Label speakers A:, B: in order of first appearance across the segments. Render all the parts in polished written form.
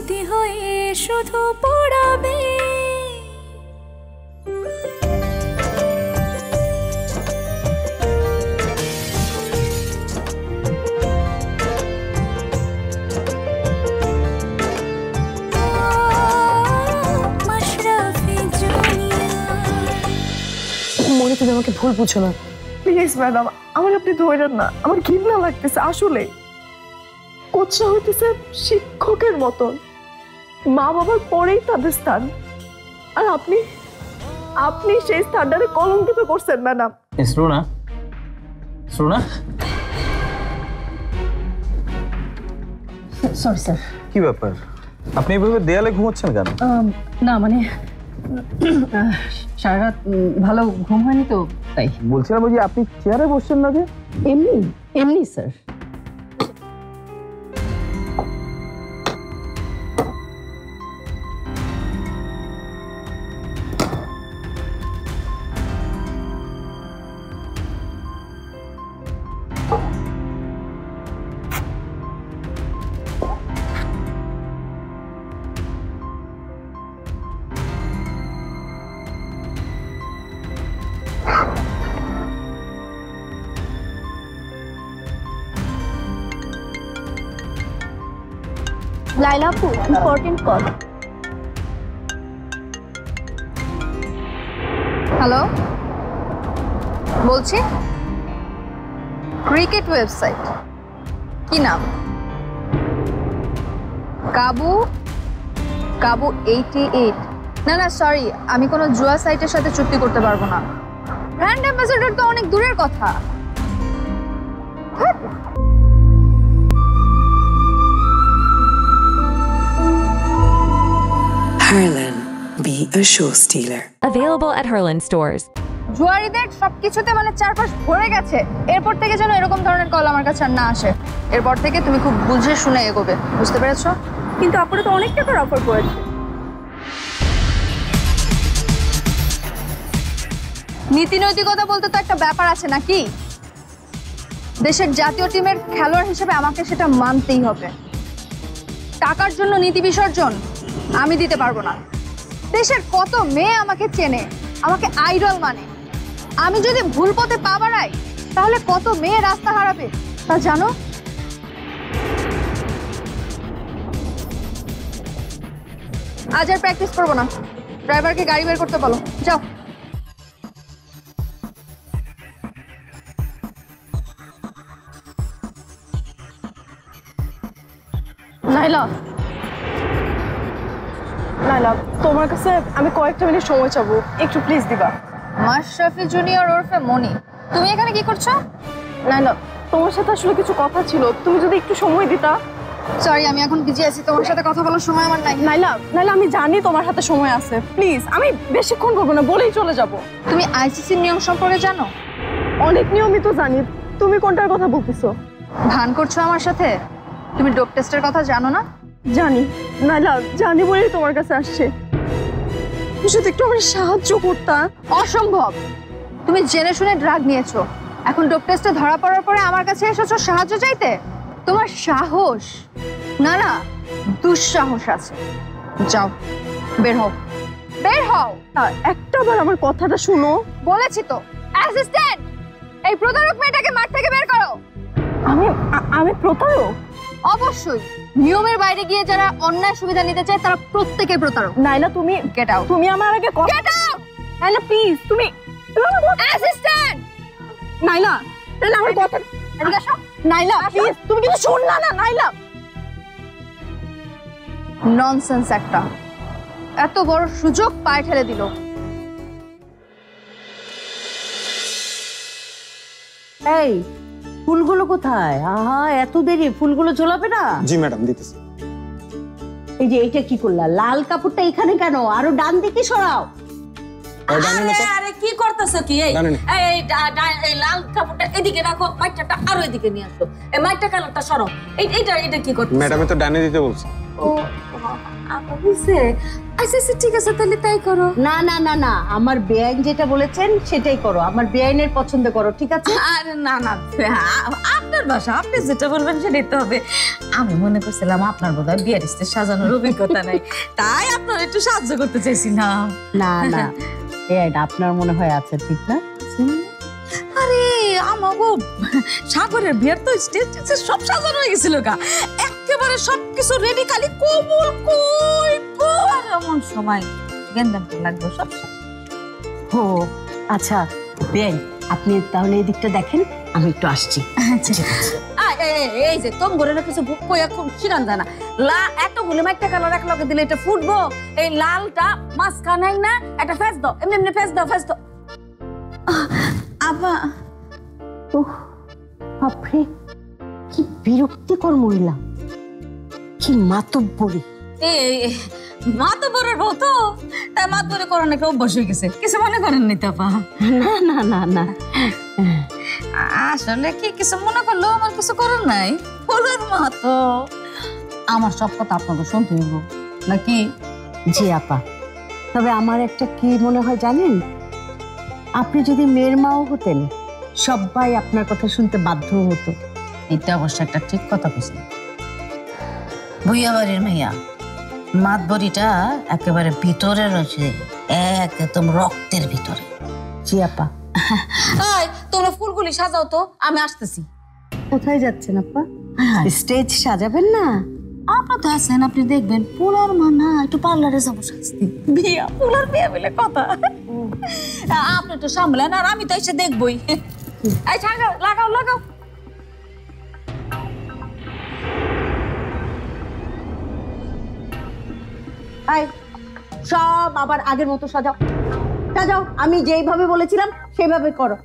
A: স্মৃতি হয়ে শুধু পড়াবে।
B: মনে, তুমি আমাকে ভুল বুঝো না
C: প্লিজ ম্যাডাম, আমার আপনি ধরেন না, আমার ঘৃণা লাগতেছে। আসলে কোচরা হইতেছে শিক্ষকের মতন, মা বাবার পরেই তাদের স্থান, আর আপনি আপনি সেই স্থানটারে কলঙ্কিত করছেন ম্যাডাম।
D: শ্রুনা, শ্রুনা,
B: সরি স্যার।
D: কি ব্যাপার, আপনি এইভাবে দেয়ালে ঘুমাচ্ছেন কেন?
B: না মানে সারা রাত ভালো ঘুম হয়নি তো তাই।
D: বলছিলাম যে আপনি চেয়ারে বসছেন না যে?
B: এমনি এমনি স্যার।
E: লাইলা আপু, ইম্পর্টেন্ট কল।
F: হ্যালো, বলছি ক্রিকেট ওয়েবসাইট, কি নাম? কাবু কাবু 88। না না সরি, আমি কোনো জুয়া সাইটের সাথে চুক্তি করতে পারবো না। ব্র্যান্ড অ্যাম্বাসেডর তো অনেক দূরের কথা।
G: Harlan, be a show stealer.
H: Available at Harlan stores.
F: জুয়ারিদের সবকিছুতে মানে চারপাশ ভরে গেছে। এরপর থেকে যেন এরকম ধরনের কল আমার কাছে আর না আসে। এরপর থেকে তুমি খুব বুঝে শুনে এগোবে, বুঝতে পেরেছো?
E: কিন্তু আপুরা তো অনেক টাকার অফার করেছে।
F: নীতি নৈতিকতা বলতে তো একটা ব্যাপার আছে নাকি? দেশের জাতীয় টিমের খেলোয়াড় হিসেবে আমাকে সেটা মানতেই হবে। টাকার জন্য নীতি বিসর্জন আমি দিতে পারবো না। দেশের কত মেয়ে আমাকে চেনে, আমাকে আইডল মানে। আমি যদি ভুল পথে পা বাড়াই তাহলে কত মেয়ে রাস্তা হারাবে তা জানো? আজ আর প্র্যাকটিস করবো না, ড্রাইভারকে গাড়ি বের করতে বলো, যাও।
C: নাইলা, নাইলা, তোমার কাছে আমি কয়েকটা মিনিট সময় চাবো, একটু প্লিজ দিবা।
F: মাশরাফি জুনিয়র ওরফে মনি, তুমি এখানে কি করছো?
C: নাইলা, তোমার সাথে আসলে কিছু কথা ছিল, তুমি যদি একটু সময় দিতা।
F: সরি, আমি এখন বিজি আছি, তোমার সাথে কথা বলার সময় আমার নাই।
C: নাইলা, নাইলা, আমি জানি তোমার হাতে সময় আছে, প্লিজ, আমি বেশিক্ষণ বলবো না, বলেই চলে যাব।
F: তুমি আইসিসির নিয়ম সম্পর্কে জানো?
C: অনেক নিয়মই তো জানি, তুমি কোনটার কথা বলতেছো?
F: ভান করছো আমার সাথে? তুমি ডোপ টেস্টের কথা জানো না?
C: জানি নাইলা, জানি বলেই তোমার কাছে আসছে। তুমি যদি একটু আমার সাহায্য করতা।
F: অসম্ভব, তুমি জেনে শুনে ড্রাগ নিয়েছো, এখন ডোপ টেস্টে ধরা পড়ার পরে আমার কাছে এসেছো সাহায্য চাইতে? তোমার সাহস না, না দুঃসাহস আছে। যাও, বের হও, বের হও।
C: একটা বার আমার কথাটা শুনো।
F: বলেছি তো। অ্যাসিস্ট্যান্ট, এই প্রতারক মেয়েটাকে মাঠ থেকে বের করো।
C: আমি প্রতারক?
F: অবশ্যই, নিয়মের বাইরে গিয়ে যারা অন্যায় সুবিধা নিতে চায় তারা প্রত্যেকেই প্রতারক।
C: নাইলা, তুমি
F: গেট আউট।
C: তুমি আমার আগে
F: গেট আউট।
C: নাইলা প্লিজ, তুমি
F: অ্যাসিস্ট্যান্ট।
C: নাইলা, নাইলা আমার কথা
F: এদিকে আসো।
C: নাইলা প্লিজ, তুমি কিছু শুন না। না নাইলা,
F: ননসেন্স একটা, এত বড় সুযোগ পায়ে ঠেলে দিল।
I: এই ফুলগুলো কোথায়? আহা, এত দেরি, ফুলগুলো ঝোলাবে না?
J: জি ম্যাডাম, দিতেছি।
I: এই যে এটা কি করলা? লাল কাপড়টা এখানে কেন? আরো ডান দিকে সরাও।
B: আরে কি করতেছো কি? এই লাল কাপড়টা এদিকে রাখো, মাইকটা আরো এদিকে নিয়ে আসো। এই মাইকটা কালারটা সরাও। এটা কি করতেছো?
J: ম্যাডাম তো ডানে দিতে বলছে।
B: ও আপা বুঝছে। আচ্ছা ঠিক আছে, তাহলে তাই করো।
I: না না না না, আমার বেআইন যেটা বলেছেন সেটাই করো। আমার বেআইনের পছন্দ করো, ঠিক আছে?
B: আরে না না, আপনি আপনার বাসা, আপনি যেটা বলবেন সেটাই তো হবে। আমি মনে করছিলাম আপনার বোধহয় বিয়ের স্টেজ সাজানোর অভিজ্ঞতা নাই, তাই আপনার একটু সাহায্য করতে চাইছিলাম।
I: না না, এটা আপনার মনে হয় আছে, ঠিক না?
B: আরে আমাগো সাগরের বিয়ের তো স্টেজ সব সাজানো হয়ে গেছিল গা, একেবারে সবকিছু রেডি, খালি কবুল কই আর এমন সময় গেন্দাম লাগবে সব।
I: ও আচ্ছা বেন, আপনি তাহলে এই দিকটা দেখেন, আমি একটু আসছি।
B: এই যে তোম ঘরে কিছু বুক কইয়া খুব শিরান জানা লা এতগুলো মাইটা কালার এক লগে দিলে এটা ফুটবো। এই লালটা মাঝখানে না একটা ফেস দাও, এমনি এমনি ফেস দাও, ফেস দাও। আবা
I: বাপরে, কি বিরক্তিকর মহিলা, কি মাতব্বরি।
B: মাতব্বরের বউ তো, তাই মাতব্বরি করার একটা অভ্যাস হয়ে গেছে, কিছু মনে করেন নি তো আপা?
I: না না না না,
B: আসলে কি কিছু মনে করলেও আমার কিছু করার নাই। ফুলের মা তো, আমার সব কথা আপনাকে শুনতে হইব নাকি?
I: জি আপা, তবে আমার একটা কি মনে হয় জানেন, আপনি যদি মেয়ের মাও হতেন সবাই আপনার কথা শুনতে বাধ্য হতো।
B: এটা অবশ্য একটা ঠিক কথা বলছেন। ভুইয়া বাড়ির মেয়া মাতবরিটা একেবারে ভিতরে রয়েছে, একদম রক্তের ভিতরে।
I: জি আপা।
B: তোমরা ফুলগুলি সাজাও তো, আমি আসতেছি।
I: কোথায় যাচ্ছেন আপা? স্টেজ সাজাবেন না?
B: আপনার তো আছেন, আপনি দেখবেন। পোলার মা না, একটু পার্লারে যাবো সাজতে। বিয়া পোলার বিয়া বলে কথা। আপনি তো সামলেন, আর আমি তো এসে দেখবই। এই ছাগা লাগাও লাগাও।
I: সব আবার আগের মতো সাজাও সাজাও, আমি যেইভাবে বলেছিলাম সেইভাবে করো।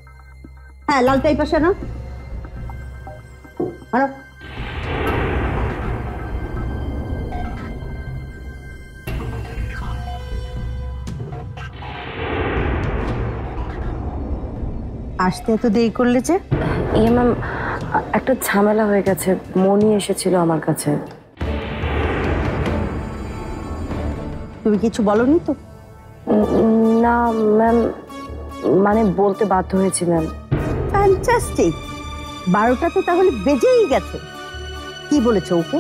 I: হ্যাঁ, লালটা এই পাশে না, আনো। আসতে এত দেরি করলে যে?
C: ইয়ে ম্যাম, একটা ঝামেলা হয়ে গেছে, মনি এসেছিল আমার কাছে।
I: তুমি কিছু বলনি তো?
C: না ম্যাম, মানে বলতে বাধ্য হয়েছি ম্যাম।
I: ফ্যান্টাস্টিক, 12টা তো তাহলে বেজেই গেছে। কি বলেছো ওকে?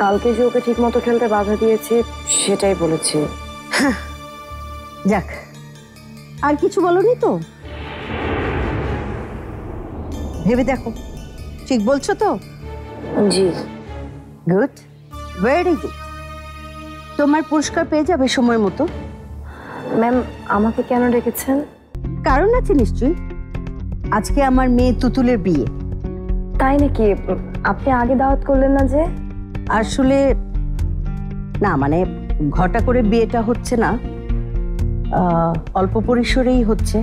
C: কালকে যে ওকে ঠিক মতো খেলতে বাধা দিয়েছি সেটাই বলেছি।
I: যাক, আর কিছু বলনি তো? ভেবে দেখো, ঠিক বলছো তো?
C: জি।
I: Good, very good. তোমার পুরস্কার পেয়ে যাবে সময় মতো।
C: ম্যাম, আমাকে কেন ডেকেছেন?
I: কারণ আছে নিশ্চয়ই, আজকে আমার মেয়ে তুতুলের বিয়ে।
C: তাই নাকি? আপনি আগে দাওয়াত করলেন না যে?
I: আসলে না, মানে ঘটা করে বিয়েটা হচ্ছে না, অল্প পরিসরেই হচ্ছে,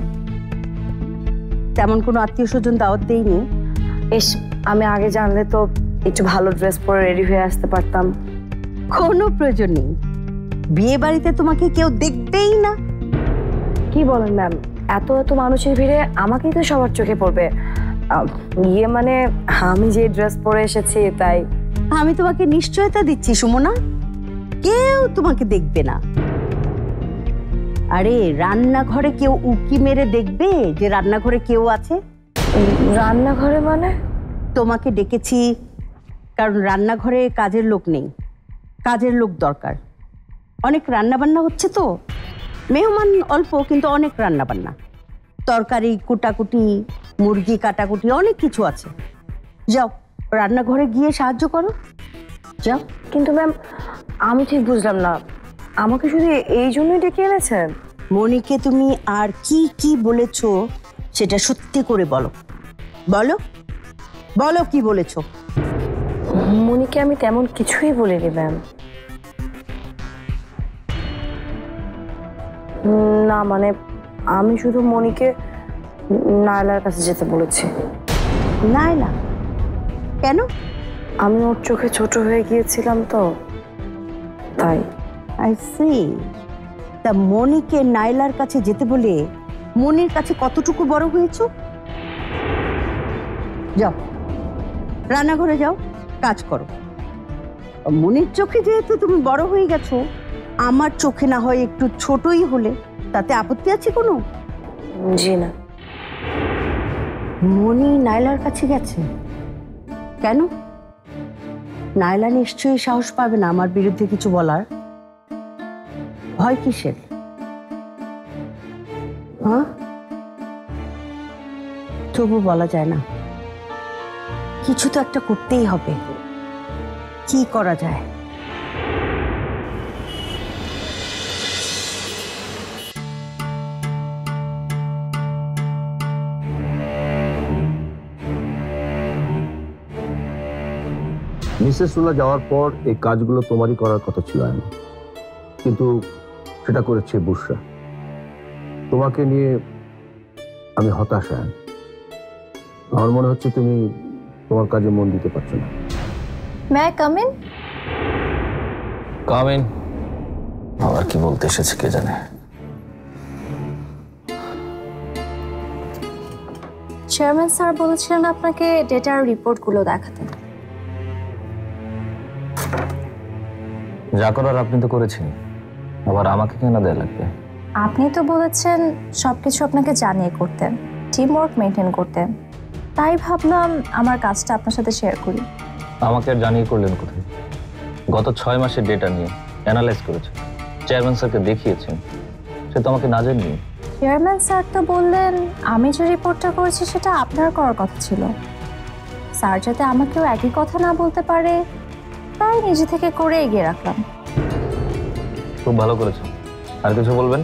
I: তেমন কোনো আত্মীয় স্বজন দাওয়াত দেয়নি।
C: এস, আমি আগে জানলে তো একটু ভালো ড্রেস পরে রেডি হয়ে আসতে পারতাম।
I: কোনো প্রয়োজন নেই, বিয়ে বাড়িতে তোমাকে কেউ দেখবেই না।
C: কি বলেন ম্যাম, এত এত মানুষের ভিড়ে আমাকেই তো সবার চোখে পড়বে। ইয়ে মানে আমি যে ড্রেস পরে এসেছি তাই।
I: আমি তোমাকে নিশ্চয়তা দিচ্ছি সুমনা, কেউ তোমাকে দেখবে না। আরে রান্নাঘরে কেউ উকি মেরে দেখবে যে রান্নাঘরে কেউ আছে?
C: রান্নাঘরে মানে?
I: তোমাকে ডেকেছি কারণ রান্নাঘরে কাজের লোক নেই, কাজের লোক দরকার। অনেক রান্নাবান্না হচ্ছে তো, মেহমান অল্প কিন্তু অনেক রান্নাবান্না, তরকারি কুটাকুটি, মুরগি কাটাকুটি, অনেক কিছু আছে। যাও রান্নাঘরে গিয়ে সাহায্য করো, যাও।
C: কিন্তু ম্যাম, আমি ঠিক বুঝলাম না, আমাকে শুধু এই জন্যই ডেকে এনেছেন?
I: মনিকে তুমি আর কি কি বলেছো সেটা সত্যি করে বলো, বলো বলো কি বলেছো।
C: মনিকে আমি তেমন কিছুই বলিনি ম্যাম। না মানে আমি শুধু মনিকে নায়লার কাছে যেতে বলেছি।
I: নায়লা? কেন?
C: আমি ওর চোখে ছোট হয়ে গিয়েছিলাম তো, তাই।
I: I see. তা মনিকে নায়লার কাছে যেতে বলে মনির কাছে কতটুকু বড় হয়েছো? যাও রান্নাঘরে যাও, কাজ করো। মনির চোখে যেহেতু তুমি বড় হয়ে গেছো, আমার চোখে না হয় একটু ছোটই হলে তাতে আপত্তি আছে কোনো?
C: জি না।
I: মনি নায়লার কাছে গেছে? কেন? নাইলা নিশ্চয়ই সাহস পাবে না আমার বিরুদ্ধে কিছু বলার। ভয় কিসের? হ্যাঁ, তবু বলা যায় না। কিছু তো একটা করতেই হবে। কি করা যায়?
K: মিসেস রুলা যাওয়ার পর এই কাজগুলো তোমারই করার কথা ছিল, কিন্তু সেটা করেছে বুশরা। তোমাকে নিয়ে আমি হতাশ। আমার মনে হচ্ছে তুমি তোমার কাজে মন দিতে পারছো না।
E: May I come in?
D: Come in. আবার কি বলতে এসেছে কে জানে।
E: চেয়ারম্যান স্যার বলেছিলেন আপনাকে ডেটার রিপোর্টগুলো দেখাতে।
D: যা করার আপনি তো করেছেন, আবার আমাকে কেন দেয়া লাগবে?
E: আপনি তো বলেছেন সবকিছু আপনাকে জানিয়ে করতে, টিম ওয়ার্ক মেনটেন করতে। তাই ভাবলাম আমার কাজটা আপনার সাথে শেয়ার করি।
D: আমাকে আর জানিয়ে করলেন কোথায়? গত 6 মাসের ডেটা নিয়ে অ্যানালাইজ করেছেন, চেয়ারম্যান স্যারকে দেখিয়েছেন, সে তো আমাকে না জানিয়ে।
E: চেয়ারম্যান স্যার তো বললেন আমি যে রিপোর্টটা করেছি সেটা আপনার করার কথা ছিল। স্যার যাতে আমাকেও একই কথা না বলতে পারে তাই নিজে থেকে করে এগিয়ে রাখলাম।
D: খুব ভালো করেছেন। আর কিছু বলবেন?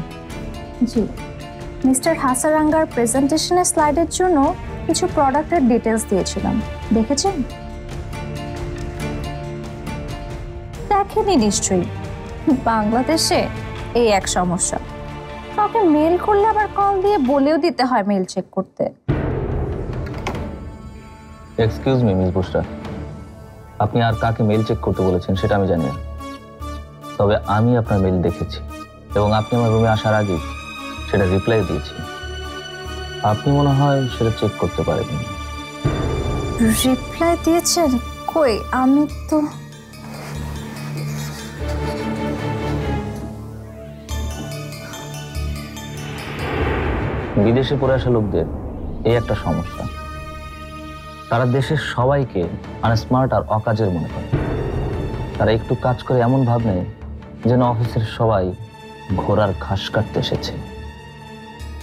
E: জি, মিস্টার হাসারাঙ্গার প্রেজেন্টেশনের স্লাইডের জন্য কিছু প্রোডাক্টের ডিটেলস দিয়েছিলাম, দেখেছেন? দেখেনি নিশ্চয়ই। বাংলাদেশে এই এক সমস্যা, কাউকে মেল করলে আবার কল দিয়ে বলেও দিতে হয় মেল চেক করতে।
D: এক্সকিউজ মি মিস বুশরা, আপনি আর কাকে মেল চেক করতে বলেছেন সেটা আমি জানি না, তবে আমি আপনার মেল দেখেছি এবং আপনি আমার রুমে আসার আগে সেটা রিপ্লাই দিয়েছি। আপনি মনে হয় সেটা চেক করতে পারেননি।
E: রিপ্লাই দিয়েছেন? কই, আমি তো
D: বিদেশে পড়ে আসা লোকদের এই একটা সমস্যা, তারা দেশের সবাইকে আনস্মার্ট আর অকাজের মনে করে। তারা একটু কাজ করে এমন ভাব নেয় যেন অফিসের সবাই ঘোড়ার ঘাস কাটতে এসেছে।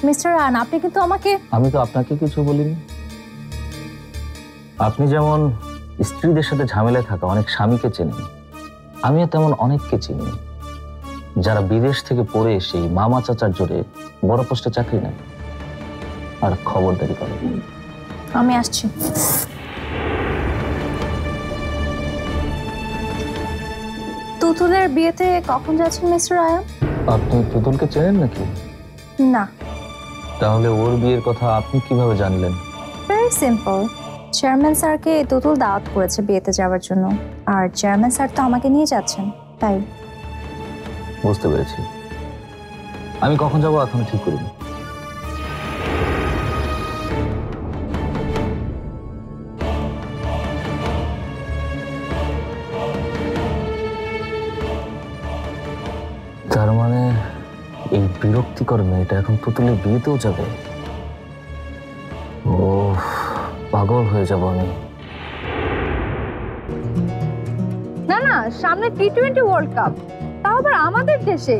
E: মিস্টার রান, আপনি কিন্তু আমাকে...
D: আমি তো আপনাকে কিছু বলিনি। আপনি যেমন স্ত্রীদের সাথে ঝামেলায় থাকা অনেক স্বামীকে চেনেন, আমিও তেমন অনেককে চিনি যারা বিদেশ থেকে পড়ে এসে মামা চাচার জোরে বড় পোস্টে চাকরি নেয় আর খবরদারি করে।
E: আমি আসছি। তুতুলের বিয়েতে কখন যাচ্ছেন মিস্টার আয়ান?
D: আপনি তুতুলকে চেনেন নাকি?
E: না।
D: তাহলে ওর বিয়ের কথা আপনি কিভাবে জানলেন?
E: ভেরি সিম্পল, চেয়ারম্যান স্যারকে তুতুল দাওয়াত করেছে বিয়েতে যাওয়ার জন্য, আর চেয়ারম্যান স্যার তো আমাকে নিয়ে যাচ্ছেন, তাই।
D: বুঝতে পেরেছি। আমি কখন যাব এখনো ঠিক করিনি। তার মানে এই বিরক্তিকর মেয়েটা এখন পুতুলের বিয়েতেও যাবে? ও, পাগল হয়ে যাব আমি।
F: না না, সামনে টি20 ওয়ার্ল্ড কাপ, তাও আবার আমাদের দেশে।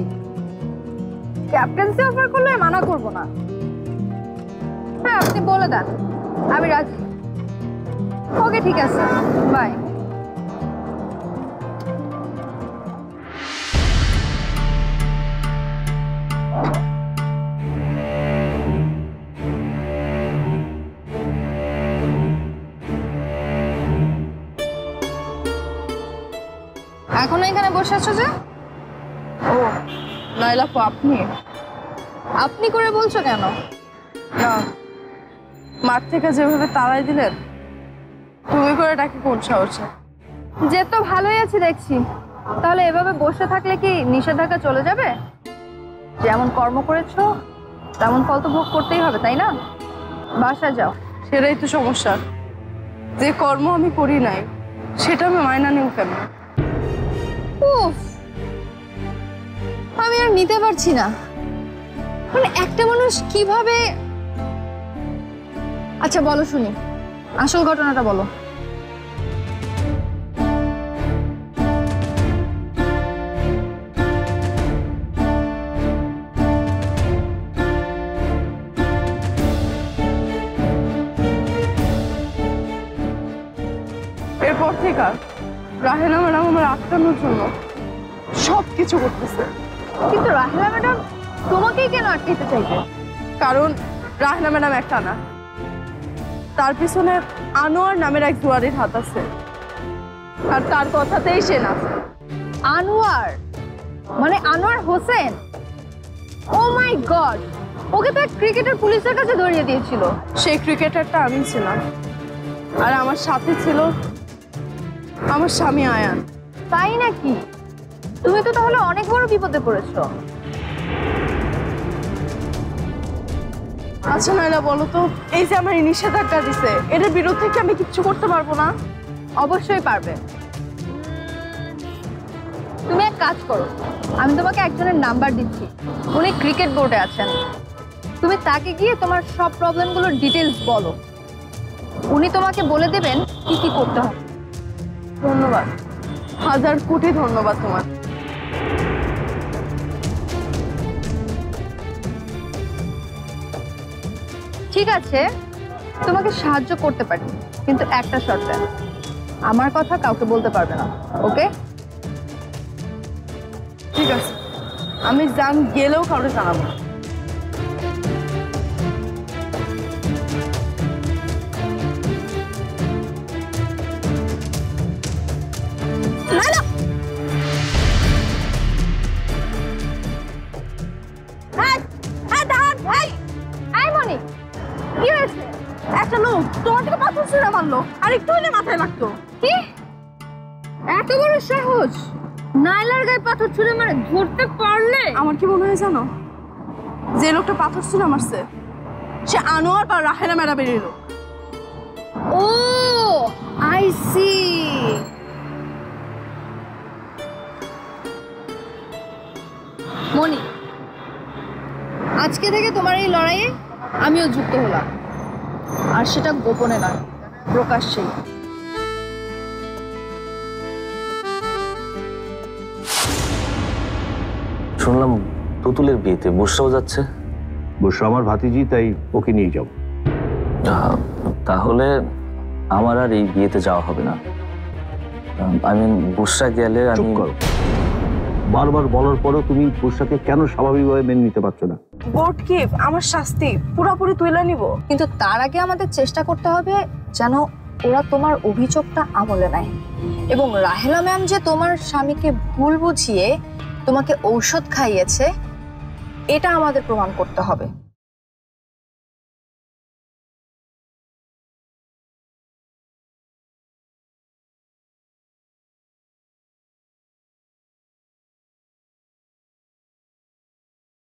F: ক্যাপ্টেন্সি অফার করলে মানা করব না। হ্যাঁ, আপনি বলে দেন, আমি রাজি। ওকে, ঠিক আছে, বাই। এখনো এখানে বসে আছো যে? ও নাইলা আপু, আপনি আপনি করে বলছো কেন?
C: না, মাঠ থেকে যেভাবে তাড়াই দিলেন, তুমি করে ডাকি কোন সাহসে?
F: যে তো ভালোই আছে দেখছি, তাহলে এভাবে বসে থাকলে কি নিষেধাজ্ঞা চলে যাবে? যেমন কর্ম করেছো তেমন ফল তো ভোগ করতেই হবে, তাই না? বাসায় যাও।
C: সেটাই তো সমস্যা, যে কর্ম আমি করি নাই সেটা আমি মাইনা নিব কেন?
F: উফ, আমি আর নিতে পারছি না। মানে একটা মানুষ কিভাবে... আচ্ছা বলো শুনি, আসল ঘটনাটা বলো।
C: পর থেকে রাহেলা ম্যাডাম আমার আটকানোর জন্য সব কিছু করতেছে।
F: কিন্তু রাহেলা ম্যাডাম তোমাকেই কেন আটকাইতে চাইবে?
C: কারণ রাহেলা ম্যাডাম একটা না, তার পিছনে আনোয়ার নামের এক জুয়ারির হাত আছে, আর তার কথাতেই সে নাচে।
F: আনোয়ার মানে আনোয়ার হোসেন? ও মাই গড, ওকে তো এক ক্রিকেটার পুলিশের কাছে ধরিয়ে দিয়েছিল।
C: সেই ক্রিকেটারটা আমি ছিলাম, আর আমার সাথে ছিল আমার স্বামী আয়ান।
F: তাই নাকি? তুমি তো তাহলে অনেক বড় বিপদে পড়েছো।
C: আচ্ছা নাইলা বলো তো, এই যে আমার নিষেধাজ্ঞা দিছে, এটার বিরুদ্ধে কি আমি কিচ্ছু করতে পারবো না?
F: অবশ্যই পারবে। তুমি এক কাজ করো, আমি তোমাকে একজনের নাম্বার দিচ্ছি, উনি ক্রিকেট বোর্ডে আছেন। তুমি তাকে গিয়ে তোমার সব প্রবলেমগুলোর ডিটেলস বলো, উনি তোমাকে বলে দেবেন কি কি করতে হবে।
C: ধন্যবাদ, হাজার কোটি ধন্যবাদ তোমার।
F: ঠিক আছে, তোমাকে সাহায্য করতে পারি, কিন্তু একটা শর্তে, আমার কথা কাউকে বলতে পারবে না, ওকে?
C: ঠিক আছে, আমি জান গেলেও কাউকে জানাবো।
F: কি হয়েছে?
C: একটা লোক তোমার থেকে পাথর ছুঁড়ে মারলো, আর একটু হলে মাথায় লাগতো।
F: কি এত বড় সাহস? নাইলার গায়ে পাথর ছুঁড়ে মারে, ধরতে পারলে?
C: আমার কি মনে হয় জানো, যে লোকটা পাথর ছুঁড়ে মারছে সে আনোয়ার বা রাহেলা ম্যাডামের লোক।
F: ও আই সি। মনি, আজকে থেকে তোমার এই লড়াইয়ে আমিও যুক্ত হলাম, আর সেটা গোপনে নয়, প্রকাশ্যেই।
D: শুনলাম তুতুলের বিয়েতে বুসরাও যাচ্ছে।
K: বুসরা আমার ভাতিজি, তাই ওকে নিয়ে যাও।
D: তাহলে আমার আর এই বিয়েতে যাওয়া হবে না। আমি বুসরা গেলে
K: চুপ করো, বারবার বলার পরও তুমি বুসরাকে কেন স্বাভাবিকভাবে মেনে নিতে পারছো না?
C: বোর্ড কি আমার শাস্তি পুরোপুরি তুলে নিব?
F: কিন্তু তার আগে আমাদের চেষ্টা করতে হবে যেন ওরা তোমার অভিযোগটা আমলে নেয়, এবং রাহেলা ম্যাম যে তোমার স্বামীকে ভুল বুঝিয়ে তোমাকে ঔষধ খাইয়েছে, এটা আমাদের প্রমাণ করতে হবে।